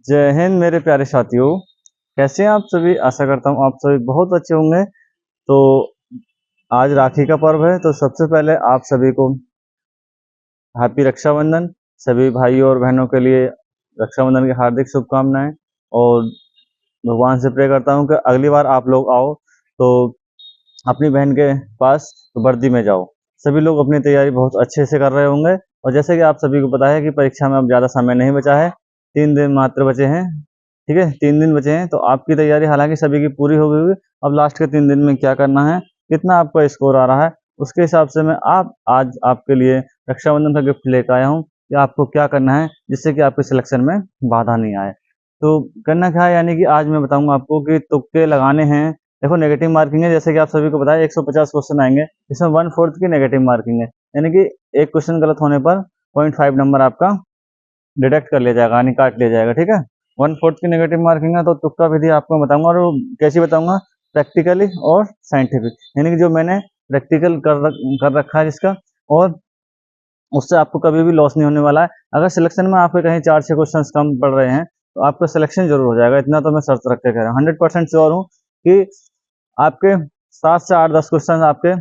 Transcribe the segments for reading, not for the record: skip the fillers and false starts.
जय हिंद मेरे प्यारे साथियों। कैसे हैं आप सभी? आशा करता हूँ आप सभी बहुत अच्छे होंगे। तो आज राखी का पर्व है, तो सबसे पहले आप सभी को हैप्पी रक्षाबंधन। सभी भाइयों और बहनों के लिए रक्षाबंधन की हार्दिक शुभकामनाएं। और भगवान से प्रे करता हूँ कि अगली बार आप लोग आओ तो अपनी बहन के पास तो वर्दी में जाओ। सभी लोग अपनी तैयारी बहुत अच्छे से कर रहे होंगे। और जैसे कि आप सभी को पता है कि परीक्षा में अब ज़्यादा समय नहीं बचा है, 3 दिन मात्र बचे हैं। ठीक है, 3 दिन बचे हैं, तो आपकी तैयारी हालांकि सभी की पूरी हो गई होगी। अब लास्ट के 3 दिन में क्या करना है, कितना आपका स्कोर आ रहा है, उसके हिसाब से मैं आज आपके लिए रक्षाबंधन का गिफ्ट लेकर आया हूँ कि आपको क्या करना है जिससे कि आपके सिलेक्शन में बाधा नहीं आए। तो करना क्या है, यानी कि आज मैं बताऊंगा आपको कि तुक्के लगाने हैं। देखो, नेगेटिव मार्किंग है, जैसे कि आप सभी को पता है 150 क्वेश्चन आएंगे, इसमें 1/4 की नेगेटिव मार्किंग है। यानी कि एक क्वेश्चन गलत होने पर 0.5 नंबर आपका डिडक्ट कर लिया जाएगा, यानी काट लिया जाएगा। ठीक है, 1/4 की नेगेटिव मार्किंग है। तो तुक्का विधि आपको बताऊंगा, और वो कैसी बताऊंगा, प्रैक्टिकली और साइंटिफिक। यानी कि जो मैंने प्रैक्टिकल कर रखा है जिसका, और उससे आपको कभी भी लॉस नहीं होने वाला है। अगर सिलेक्शन में आपके कहीं 4-6 क्वेश्चन कम पड़ रहे हैं तो आपका सिलेक्शन जरूर हो जाएगा, इतना तो मैं शर्त रख के कह रहा हूँ। 100% श्योर हूँ कि आपके 7 से 8-10 क्वेश्चन आपके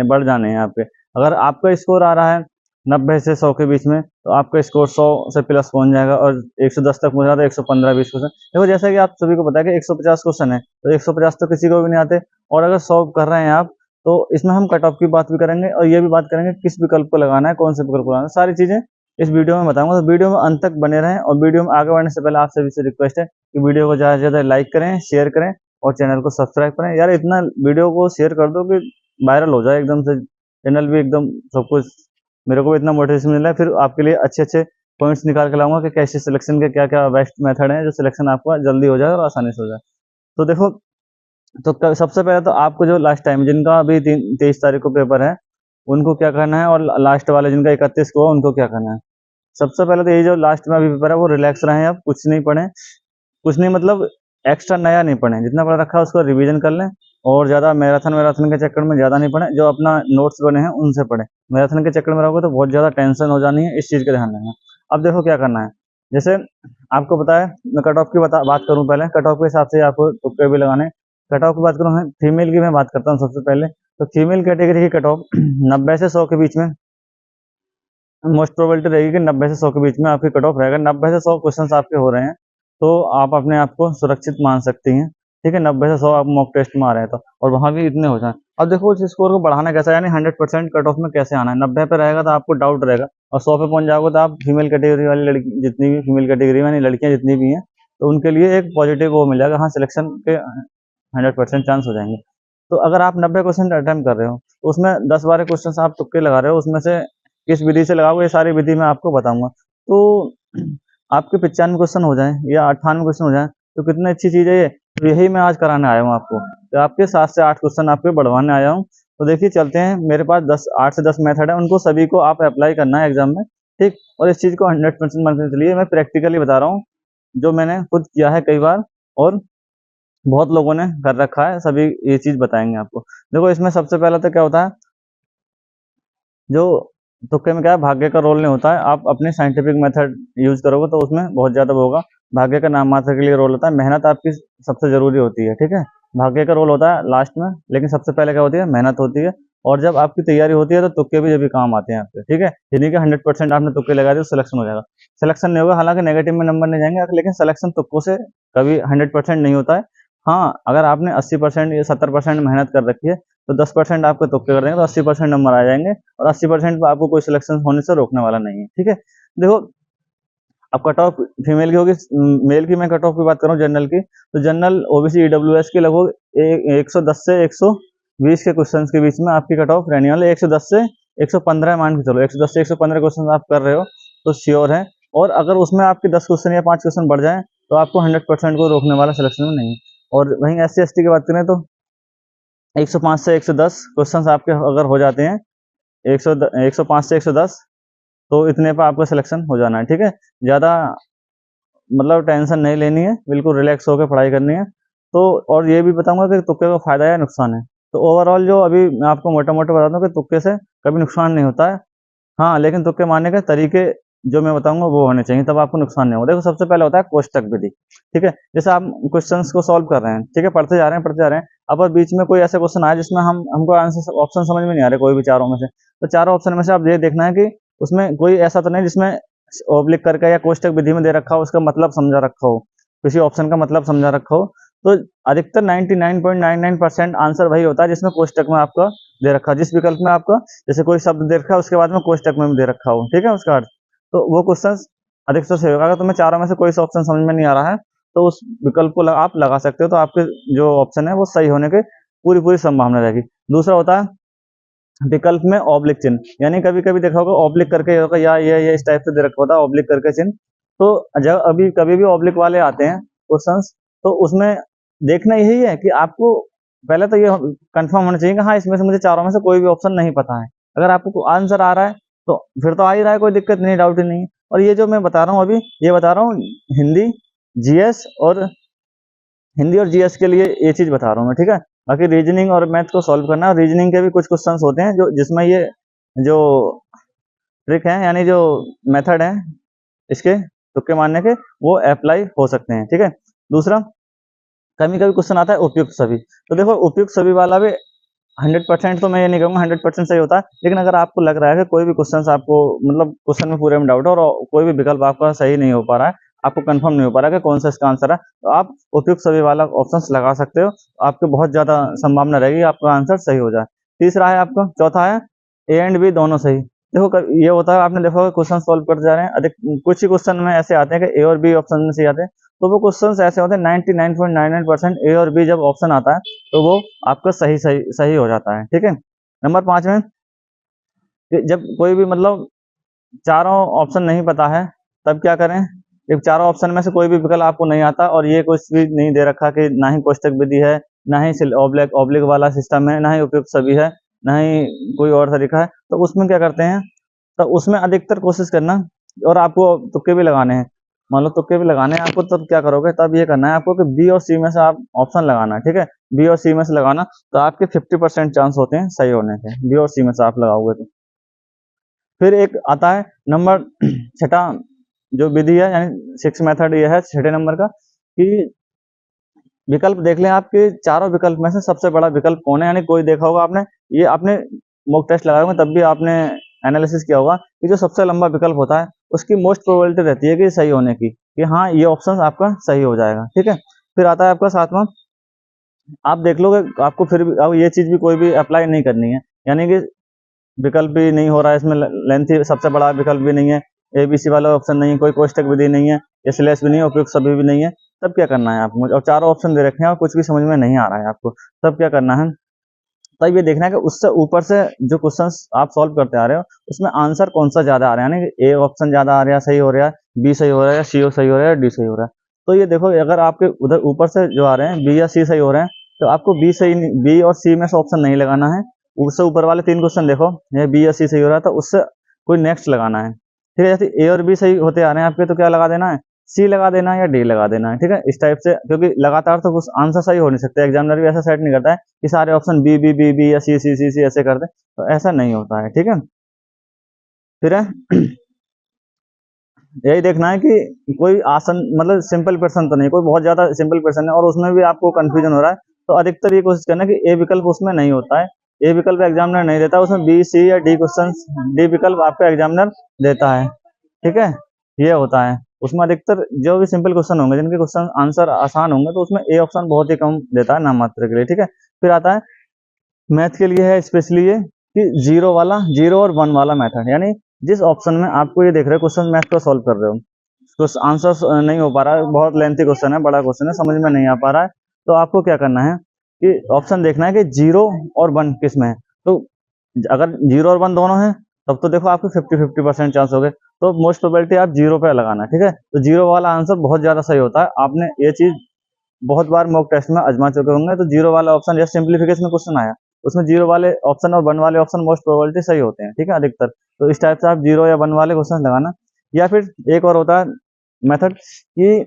बढ़ जाने हैं आपके। अगर आपका स्कोर आ रहा है 90 से 100 के बीच में, तो आपका स्कोर 100 से प्लस पहुंच जाएगा, और 110 तक पहुंच जाता है, 115-20 क्वेश्चन। देखो, जैसा कि आप सभी को पता है कि 150 क्वेश्चन है, तो 150 तो किसी को भी नहीं आते। और अगर 100 कर रहे हैं आप, तो इसमें हम कट ऑफ की बात भी करेंगे, और ये भी बात करेंगे किस विकल्प को लगाना है, कौन से विकल्प को लगाना है, सारी चीजें इस वीडियो में बताऊंगा। तो वीडियो में अंत तक बने रहें। और वीडियो में आगे बढ़ने से पहले आप सभी से रिक्वेस्ट है कि वीडियो को ज्यादा से ज्यादा लाइक करें, शेयर करें, और चैनल को सब्सक्राइब करें। यार, इतना वीडियो को शेयर कर दो कि वायरल हो जाए एकदम से, चैनल भी एकदम सब कुछ। मेरे को भी इतना मोटिवेशन मिला है, फिर आपके लिए अच्छे अच्छे पॉइंट्स निकाल के लाऊंगा कि कैसे सिलेक्शन के क्या क्या बेस्ट मेथड है जो सिलेक्शन आपका जल्दी हो जाए और आसानी से हो जाए। तो देखो, तो सबसे पहले तो आपको जो लास्ट टाइम जिनका अभी 23 तारीख को पेपर है, उनको क्या करना है, और लास्ट वाले जिनका 31 को उनको क्या करना है। सबसे पहले तो ये जो लास्ट में अभी पेपर है वो रिलैक्स रहें, आप कुछ नहीं पढ़ें। कुछ नहीं मतलब एक्स्ट्रा नया नहीं पढ़ें, जितना पढ़ा रखा है उसको रिवीजन कर लें। और ज़्यादा मैराथन के चक्कर में ज़्यादा नहीं पढ़ें, जो अपना नोट्स बने हैं उनसे पढ़ें। मैराथन के चक्कर में रहोगे तो बहुत ज़्यादा टेंशन हो जानी है, इस चीज़ का ध्यान रखना। अब देखो क्या करना है, जैसे आपको पता है, मैं कट ऑफ की बात करूँ पहले। कट ऑफ के हिसाब से आपको तुक्के भी लगाने। कट ऑफ की बात करूँ, फीमेल की मैं बात करता हूँ सबसे पहले। तो फीमेल कैटेगरी की कट ऑफ 90 से 100 के बीच में मोस्ट प्रोबेबिलिटी रहेगी कि 90 से 100 के बीच में आपकी कट ऑफ रहेगा। 90 से 100 क्वेश्चन आपके हो रहे हैं तो आप अपने आप को सुरक्षित मान सकती हैं। ठीक है, 90 से 100 आप मॉक टेस्ट में आ रहे हैं तो, और वहां भी इतने हो जाए। अब देखो उस स्कोर को बढ़ाना कैसा है, यानी 100% कट ऑफ में कैसे आना है। 90 पे रहेगा तो आपको डाउट रहेगा, और 100 पे पहुंच जाओगे तो आप फीमेल कैटेगरी वाली लड़की जितनी भी फीमेल कैटेगरी में लड़कियां जितनी भी हैं, तो उनके लिए एक पॉजिटिव वो मिल जाएगा, हाँ सिलेक्शन के 100% चांस हो जाएंगे। तो अगर आप 90 क्वेश्चन अटेम्प्ट कर रहे हो तो उसमें 10-12 क्वेश्चन आप तुक्के लगा रहे हो, उसमें से किस विधि से लगाओगे, ये सारी विधि मैं आपको बताऊंगा। तो आपके 95 क्वेश्चन हो जाए या 98 क्वेश्चन हो जाए तो कितनी अच्छी चीज है ये। तो यही मैं आज कराने आया हूँ आपको, तो आपके 7 से 8 क्वेश्चन आपके बढ़वाने आया हूँ। तो देखिए चलते हैं, मेरे पास 8 से 10 मेथड है, उनको सभी को आप अप्लाई करना है एग्जाम में। ठीक, और इस चीज को 100% मानने के लिए मैं प्रैक्टिकली बता रहा हूँ, जो मैंने खुद किया है कई बार, और बहुत लोगों ने कर रखा है, सभी ये चीज बताएंगे आपको। देखो, इसमें सबसे पहला तो क्या होता है, जो तुक्के में क्या है, भाग्य का रोल नहीं होता है। आप अपने साइंटिफिक मेथड यूज करोगे तो उसमें बहुत ज्यादा वो होगा। भाग्य का नाम मात्र के लिए रोल होता है, मेहनत आपकी सबसे जरूरी होती है। ठीक है, भाग्य का रोल होता है लास्ट में, लेकिन सबसे पहले क्या होती है, मेहनत होती है। और जब आपकी तैयारी होती है तो तुक्के भी जब भी काम आते हैं आपके। ठीक है, यानी कि 100% आपने तुक्के लगा दिए तो सिलेक्शन हो जाएगा। सिलेक्शन नहीं होगा, हालांकि नेगेटिव में नंबर नहीं जाएंगे, लेकिन सिलेक्शन तुक्कों से कभी 100% नहीं होता है। हाँ, अगर आपने 80% या 70% मेहनत कर रखी है तो 10% आपके तुक्के कर देंगे तो 80% नंबर आ जाएंगे, और 80% पे आपको कोई सिलेक्शन होने से रोकने वाला नहीं है। ठीक है, देखो, अब कट ऑफ फीमेल की होगी। मेल की मैं कट ऑफ की बात करूँ जनरल की, तो जनरल ओबीसी ईडब्ल्यूएस के लगभग 110 से 120 के क्वेश्चन के बीच में आपकी कट ऑफ रहने वाले। 110 से 115 मान के चलो, 110 से 115 क्वेश्चन आप कर रहे हो तो श्योर है। और अगर उसमें आपके 10 क्वेश्चन या 5 क्वेश्चन बढ़ जाए तो आपको 100% को रोकने वाला सिलेक्शन में नहीं है। और वहीं SC ST की बात करें तो 105 से 110 क्वेश्चन आपके अगर हो जाते हैं, 105 से 110, तो इतने पर आपका सिलेक्शन हो जाना है। ठीक है, ज़्यादा मतलब टेंशन नहीं लेनी है, बिल्कुल रिलैक्स होकर पढ़ाई करनी है। तो और ये भी बताऊंगा कि तुक्के का फायदा है नुकसान है। तो ओवरऑल जो अभी मैं आपको मोटा मोटा बता दूं कि तुक्के से कभी नुकसान नहीं होता है। हाँ, लेकिन तुक्के मारने के तरीके जो मैं बताऊंगा वो होने चाहिए, तब आपको नुकसान नहीं होगा। देखो सबसे पहले होता है कोष्टक विधि, ठीक है। जैसे आप क्वेश्चंस को सॉल्व कर रहे हैं, ठीक है, पढ़ते जा रहे हैं, अब बीच में कोई ऐसा क्वेश्चन आया जिसमें हमको आंसर ऑप्शन समझ में नहीं आ रहे कोई भी चारों में से, तो चारों ऑप्शन में से आप ये देखना है कि उसमें कोई ऐसा तो नहीं जिसमें ओब्लिक करके या कोष्टक विधि में दे रखा हो, उसका मतलब समझा रखा हो, किसी ऑप्शन का मतलब समझा रखा हो। तो अधिकतर 99.99% आंसर वही होता है जिसमें कोष्टक में आपका दे रखा है, जिस विकल्प में आपका जैसे कोई शब्द दे रखा है उसके बाद में कोष्टक में भी दे रखा हो, ठीक है, उसका अर्थ, तो वो क्वेश्चन अधिकतर सही होगा। अगर तुम्हें चारों में से कोई सा ऑप्शन समझ में नहीं आ रहा है तो उस विकल्प को आप लगा सकते हो, तो आपके जो ऑप्शन है वो सही होने की पूरी पूरी संभावना रहेगी। दूसरा होता है विकल्प में ऑब्लिक चिन्ह, यानी कभी कभी देखा होगा ऑब्लिक करके होगा, या ये इस टाइप से दे रखा होता है ऑब्लिक करके चिन्ह। तो जब अभी कभी भी ऑब्लिक वाले आते हैं क्वेश्चंस, तो उसमें देखना यही है कि आपको पहले तो ये कंफर्म होना चाहिए कि हाँ इसमें से मुझे चारों में से कोई भी ऑप्शन नहीं पता है। अगर आपको आंसर आ रहा है तो फिर तो आ ही रहा है, कोई दिक्कत नहीं, डाउट ही नहीं है। और ये जो मैं बता रहा हूँ अभी, ये बता रहा हूँ हिंदी जीएस और हिंदी और जीएस के लिए ये चीज बता रहा हूँ मैं, ठीक है। बाकी रीजनिंग और मैथ को सॉल्व करना, रीजनिंग के भी कुछ क्वेश्चंस होते हैं जो जिसमें ये जो ट्रिक है यानी जो मेथड है इसके तुक्के मारने के, वो अप्लाई हो सकते हैं, ठीक है। दूसरा, कभी कभी क्वेश्चन आता है उपयुक्त सभी, तो देखो उपयुक्त सभी वाला भी 100% तो मैं ये नहीं कहूँगा 100% सही होता है, लेकिन अगर आपको लग रहा है कि कोई भी क्वेश्चन आपको मतलब क्वेश्चन में पूरे में डाउट है और कोई भी विकल्प आपका सही नहीं हो पा रहा है, आपको कंफर्म नहीं हो पा रहा है कि कौन सा इसका आंसर है, तो आप उपयुक्त सभी वाला ऑप्शन लगा सकते हो, आपको बहुत ज्यादा संभावना रहेगी आपका आंसर सही हो जाए। तीसरा है आपका, चौथा है ए एंड बी दोनों सही। देखो ये होता है, आपने देखा क्वेश्चन सॉल्व करते जा रहे हैं, अधिक कुछ ही क्वेश्चन में ऐसे आते हैं कि ए और बी ऑप्शन में से आते हैं, तो वो क्वेश्चंस ऐसे होते हैं 99.99% ए और बी जब ऑप्शन आता है तो वो आपका सही सही सही हो जाता है, ठीक है। नंबर 5 में जब कोई भी मतलब चारों ऑप्शन नहीं पता है तब क्या करें, जब चारों ऑप्शन में से कोई भी विकल्प आपको नहीं आता और ये कुछ भी नहीं दे रखा कि ना ही कोष्टक विधि है, ना ही ऑब्लिक ऑब्लिक वाला सिस्टम है, ना ही उपयुक्त सभी है, ना ही कोई और तरीका है, तो उसमें क्या करते हैं, तो उसमें अधिकतर कोशिश करना, और आपको तुक्के भी लगाने हैं, मान लो तुक्के भी लगाने हैं आपको, तब क्या करोगे, तब ये करना है आपको कि बी और सी में से आप ऑप्शन लगाना है, ठीक है। बी और सी में से लगाना, तो आपके 50% चांस होते हैं सही होने के, बी और सी में से आप लगाओगे तो। फिर एक आता है नंबर छठा जो विधि है, यानी 6 मेथड ये है छठे नंबर का, कि विकल्प देख लें आपके चारों विकल्प में से सबसे बड़ा विकल्प कौन है, यानी कोई देखा होगा आपने, ये आपने मॉक टेस्ट लगाए होंगे तब भी आपने एनालिसिस किया होगा कि जो सबसे लंबा विकल्प होता है उसकी मोस्ट प्रोबेबिलिटी रहती है कि सही होने की, कि हाँ ये ऑप्शन आपका सही हो जाएगा, ठीक है। फिर आता है आपका सातवां, आप देख लो कि आपको फिर भी अब ये चीज भी कोई भी अप्लाई नहीं करनी है, यानी कि विकल्प भी नहीं हो रहा है इसमें, लेंथी सबसे बड़ा विकल्प भी नहीं है, एबीसी वाला ऑप्शन नहीं है, कोई कोष्टक विधि नहीं है, स्लैश भी नहीं है, उपयुक्त सभी भी नहीं है, तब क्या करना है आपको, और चारों ऑप्शन दे रखे हैं और कुछ भी समझ में नहीं आ रहा है आपको, तब क्या करना है, तब ये देखना है कि उससे ऊपर से जो क्वेश्चंस आप सॉल्व करते आ रहे हो उसमें आंसर कौन सा ज्यादा आ रहा है, यानी कि ए ऑप्शन ज्यादा आ रहा है सही हो रहा है, बी सही हो रहा है, या सी सही हो रहा है, या डी सही हो रहा है। तो ये देखो अगर आपके उधर ऊपर से जो आ रहे हैं बी या सी सही हो रहे हैं, तो आपको बी और सी में से ऑप्शन नहीं लगाना है, उससे ऊपर वाले 3 क्वेश्चन देखो, ये बी या सी सही हो रहा है तो उससे कोई नेक्स्ट लगाना है, ठीक है। जैसे ए और बी सही होते आ रहे हैं आपके, तो क्या लगा देना है, सी लगा देना है या डी लगा देना है, ठीक है, इस टाइप से, क्योंकि लगातार तो कुछ आंसर सही हो नहीं सकते, एग्जामिनर भी ऐसा सेट नहीं करता है कि सारे option B B B B या सी सी सी सी ऐसे कर दे, तो ऐसा नहीं होता है, ठीक है। फिर है यही देखना है कि कोई आसन मतलब सिंपल पर्सन तो नहीं, कोई बहुत ज्यादा सिंपल पर्सन है और उसमें भी आपको कंफ्यूजन हो रहा है, तो अधिकतर ये कोशिश करना कि ए विकल्प उसमें नहीं होता है, ए विकल्प एग्जामिनर नहीं देता, उसमें बी सी या डी क्वेश्चन, डी विकल्प आपका एग्जामिनर देता है, ठीक है, ये होता है। उसमें अधिकतर जो भी सिंपल क्वेश्चन होंगे जिनके क्वेश्चन आंसर आसान होंगे तो उसमें ए ऑप्शन बहुत ही कम देता है नाम मात्र के लिए, ठीक है। फिर आता है मैथ के लिए है स्पेशली ये कि जीरो और 1 वाला मेथड, यानी जिस ऑप्शन में आपको ये देख रहे हो क्वेश्चन मैथ को सॉल्व कर रहे हो, कुछ आंसर नहीं हो पा रहा है, बहुत लेंथी क्वेश्चन है, बड़ा क्वेश्चन है, समझ में नहीं आ पा रहा है, तो आपको क्या करना है कि ऑप्शन देखना है कि 0 और 1 किस में है, तो अगर 0 और 1 दोनों है तब तो देखो आपके 50-50% चांस हो गए, तो मोस्ट प्रोबेबिलिटी आप 0 पे लगाना, ठीक है। तो 0 वाला आंसर बहुत ज्यादा सही होता है, आपने ये चीज बहुत बार मॉक टेस्ट में आजमा चुके होंगे, तो 0 वाला ऑप्शन जैसे सिंप्लीफिकेशन क्वेश्चन आया उसमें 0 वाले ऑप्शन और 1 वाले ऑप्शन मोस्ट प्रोबेबिलिटी सही होते हैं, ठीक है, अधिकतर, तो इस टाइप से आप 0 या 1 वाले क्वेश्चन लगाना। या फिर एक और होता है मेथड कि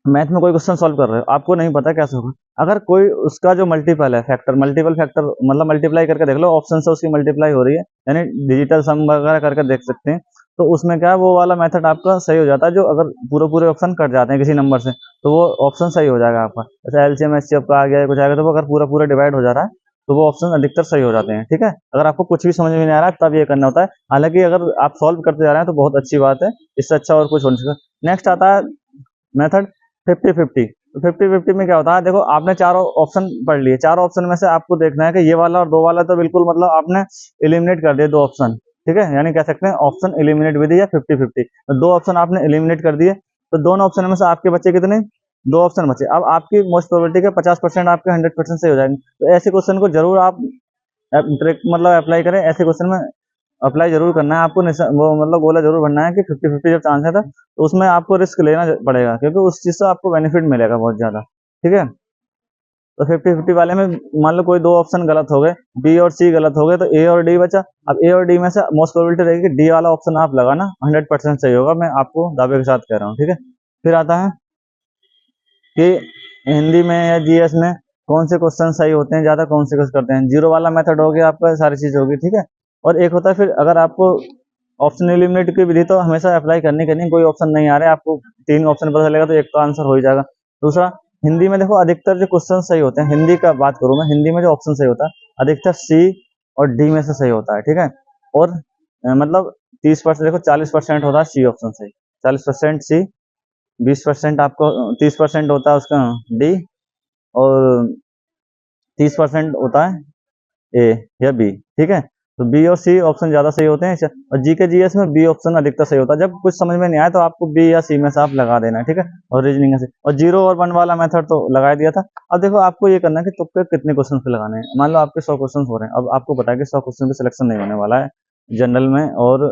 मैथ में कोई क्वेश्चन सॉल्व कर रहे हो, आपको नहीं पता कैसे होगा, अगर कोई उसका जो मल्टीपल है फैक्टर, मल्टीपल फैक्टर मतलब मल्टीप्लाई करके देख लो, ऑप्शन से उसकी मल्टीप्लाई हो रही है, यानी डिजिटल सम वगैरह करके देख सकते हैं, तो उसमें क्या है, वो वाला मेथड आपका सही हो जाता है। जो अगर पूरे पूरे ऑप्शन कट जाते हैं किसी नंबर से, तो वो ऑप्शन सही हो जाएगा आपका। जैसे एलसीएम एचसीएफ का आ गया कुछ आएगा, तो वो अगर पूरा पूरा डिवाइड हो जा रहा है तो वो ऑप्शन अधिकतर सही हो जाते हैं। ठीक है, अगर आपको कुछ भी समझ में नहीं आ रहा है तब ये करना होता है। हालांकि अगर आप सॉल्व करते जा रहे हैं तो बहुत अच्छी बात है, इससे अच्छा और कुछ हो नहीं सकता। नेक्स्ट आता है मेथड 50-50। तो 50-50 में क्या होता है, देखो आपने चारों ऑप्शन पढ़ लिए, चारों ऑप्शन में से आपको देखना है कि ये वाला और दो वाला तो बिल्कुल मतलब आपने एलिमिनेट कर दिए, दो ऑप्शन। ठीक है, यानी कह सकते हैं ऑप्शन एलिमिनेट विधि या 50-50। तो दो ऑप्शन आपने एलिमिनेट कर दिए, तो दोनों ऑप्शन में से आपके बचे कितने, दो ऑप्शन बचे। अब आपकी मोस्ट प्रोबेबिलिटी के 50% आपके 100% से हो जाएंगे। तो ऐसे क्वेश्चन को जरूर आप मतलब अप्लाई करें। ऐसे क्वेश्चन में अप्लाई जरूर करना है आपको, वो मतलब गोला जरूर बनना है कि 50-50 जब चांस है तो उसमें आपको रिस्क लेना पड़ेगा, क्योंकि उस चीज से आपको बेनिफिट मिलेगा बहुत ज्यादा। ठीक है, तो 50-50 वाले में मान लो कोई दो ऑप्शन गलत हो गए, बी और सी गलत हो गए, तो ए और डी बचा। अब ए और डी में से मोस्ट प्रोबेबिलिटी रहेगी कि डी वाला ऑप्शन आप लगाना 100% सही होगा, मैं आपको दावे के साथ कह रहा हूँ। ठीक है, फिर आता है कि हिंदी में या जीएस में कौन से क्वेश्चन सही होते हैं ज्यादा, कौन से क्वेश्चन करते हैं। जीरो वाला मेथड हो गया आपका, सारी चीज होगी। ठीक है, और एक होता है फिर अगर आपको ऑप्शन एलिमिनेट की विधि तो हमेशा अप्लाई करनी कोई ऑप्शन नहीं आ रहा है आपको, तीन ऑप्शन पता चलेगा तो एक तो आंसर हो ही जाएगा। दूसरा, हिंदी में देखो अधिकतर जो क्वेश्चन सही होते हैं, हिंदी का बात करूं मैं, हिंदी में जो ऑप्शन सही होता है अधिकतर सी और डी में से सही होता है। ठीक है, और मतलब 30% देखो 40% होता है सी ऑप्शन सही, 40% सी, 20% आपको 30% होता है उसका डी, और 30% होता है ए या बी। ठीक है, तो बी और सी ऑप्शन ज्यादा सही होते हैं। और जी के जीएस में बी ऑप्शन अधिकतर सही होता है। जब कुछ समझ में नहीं आया तो आपको बी या सी में से आप लगा देना है। ठीक है, और रीजनिंग से, और जीरो और वन वाला मेथड तो लगा दिया था। अब देखो आपको ये करना है कि तुक्के कितने क्वेश्चन पे लगाने हैं। मान लो आपके 100 क्वेश्चन हो रहे हैं, अब आपको पता है कि 100 क्वेश्चन पे सिलेक्शन नहीं होने वाला है जनरल में और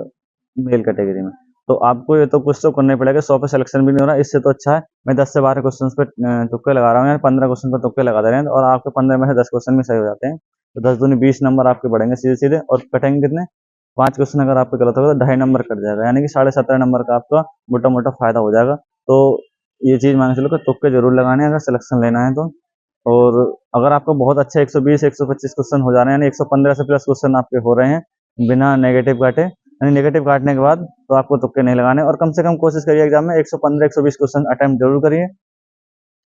मेल कैटेगरी में, तो आपको ये तो कुछ तो करना ही पड़ेगा। 100 पे सिलेक्शन भी नहीं हो रहा, इससे तो अच्छा है मैं 10 से 12 क्वेश्चन पे तुक्के लगा रहा हूँ, यार 15 क्वेश्चन पे तुक्के लगा दे रहे हैं, और आपके 15 में से 10 क्वेश्चन भी सही हो जाते हैं। तो 10 दूनी 20 नंबर आपके बढ़ेंगे सीधे सीधे, और कटेंगे कितने, 5 क्वेश्चन अगर आपके गलत होगा तो 2.5 नंबर कट जाएगा, यानी कि 17.5 नंबर का आपका मोटा मोटा फायदा हो जाएगा। तो ये चीज मान के चलो कि तुक्के जरूर लगाने हैं अगर सिलेक्शन लेना है तो। और अगर आपको बहुत अच्छे 120-125 क्वेश्चन हो जा रहे हैं, यानी 115 से प्लस क्वेश्चन आपके हो रहे हैं बिना नेगेटिव काटे, यानी नेगेटिव काटने के बाद, तो आपको तुक्के नहीं लगाने। और कम से कम कोशिश करिए एग्जाम में 115-120 क्वेश्चन अटेम्प्ट जरूर करिए।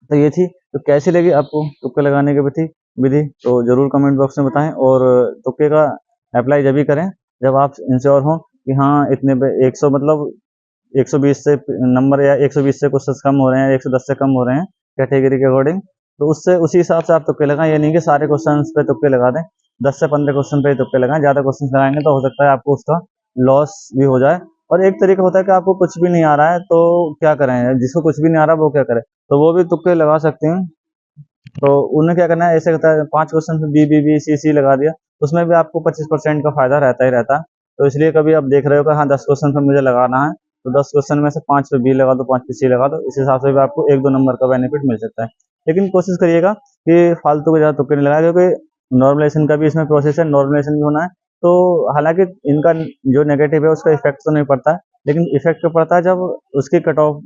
तो ये थी, तो कैसी लगी आपको तुक्के लगाने की विधि तो जरूर कमेंट बॉक्स में बताएं। और तुक्के का अप्लाई जब भी करें जब आप इंश्योर हो कि हाँ इतने पे 100 मतलब 120 से नंबर, या 120 से क्वेश्चन कम हो रहे हैं, 110 से कम हो रहे हैं कैटेगरी के अकॉर्डिंग, तो उससे उसी हिसाब से आप तुक्के लगाएं। ये नहीं कि सारे क्वेश्चन पे तुक्के लगा दें, 10 से 15 क्वेश्चन पे ही तुक्के लगाएं। ज्यादा क्वेश्चन लगाएंगे तो हो सकता है आपको उसका लॉस भी हो जाए। और एक तरीका होता है कि आपको कुछ भी नहीं आ रहा है तो क्या करें, जिसको कुछ भी नहीं आ रहा वो क्या करे, तो वो भी तुक्के लगा सकते हैं। तो उन्हें क्या करना है, ऐसे होता है 5 क्वेश्चन पे बी बी बी सी सी लगा दिया, उसमें भी आपको 25% का फायदा रहता ही रहता है। तो इसलिए कभी आप देख रहे हो कि हाँ 10 क्वेश्चन पे मुझे लगाना है, तो 10 क्वेश्चन में से 5 पे बी लगा दो, 5 पे सी लगा दो, इस हिसाब से भी आपको 1-2 नंबर का बेनिफिट मिल सकता है। लेकिन कोशिश करिएगा कि फालतू के ज्यादा तुक्के नहीं लगाए, क्योंकि नॉर्मलाइजेशन का भी इसमें प्रोसेस है, नॉर्मलाइजेशन भी होना है। तो हालांकि इनका जो नेगेटिव है उसका इफेक्ट तो नहीं पड़ता है, लेकिन इफेक्ट पड़ता है जब उसकी कट ऑफ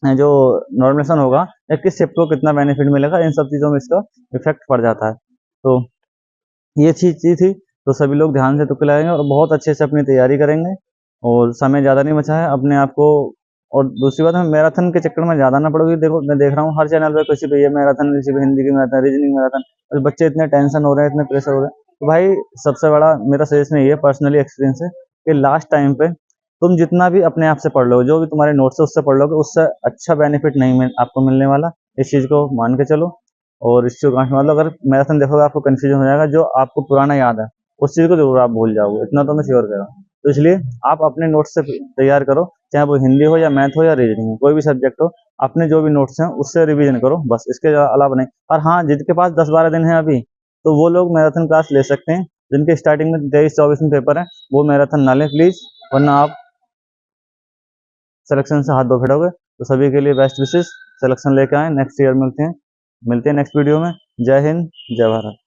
जो नॉर्मलाइजेशन होगा या किस शिफ्ट को कितना बेनिफिट मिलेगा, इन सब चीज़ों में इसका इफेक्ट पड़ जाता है। तो ये चीज़ थी, तो सभी लोग ध्यान से तुक्के लगाएंगे और बहुत अच्छे से अपनी तैयारी करेंगे। और समय ज़्यादा नहीं बचा है अपने आप को। और दूसरी बात, मैं मैराथन के चक्कर में ज़्यादा ना पड़ोगी। देखो मैं देख रहा हूँ हर चैनल पे किसी पे ये मैराथन, किसी पे हिंदी की मैराथन, रीजनिंग मैराथन, और बच्चे इतने टेंशन हो रहे हैं, इतने प्रेशर हो रहे हैं। तो भाई सबसे बड़ा मेरा सजेशन ये पर्सनली एक्सपीरियंस है कि लास्ट टाइम पे तुम जितना भी अपने आप से पढ़ लो, जो भी तुम्हारे नोट्स है उससे पढ़ लोगे, उससे अच्छा बेनिफिट नहीं आपको मिलने वाला। इस चीज़ को मान के चलो। और इस चीज़ को मतलब अगर मैराथन देखोगे आपको कंफ्यूजन हो जाएगा, जो आपको पुराना याद है उस चीज़ को जरूर आप भूल जाओगे, इतना तो मैं श्योर कह रहा हूँ। तो इसलिए आप अपने नोट्स से तैयार करो, चाहे वो हिंदी हो या मैथ हो या रीजनिंग हो, कोई भी सब्जेक्ट हो, अपने जो भी नोट्स हैं उससे रिवीजन करो बस, इसके अलावा नहीं। और हाँ, जिनके पास 10-12 दिन है अभी, तो वो लोग मैराथन क्लास ले सकते हैं। जिनके स्टार्टिंग में 23-24 में पेपर है, वो मैराथन ना लें प्लीज, वरना आप सिलेक्शन से हाथ धो बैठोगे। तो सभी के लिए बेस्ट विशेष, सिलेक्शन लेके आए, नेक्स्ट ईयर मिलते हैं नेक्स्ट वीडियो में। जय हिंद, जय भारत।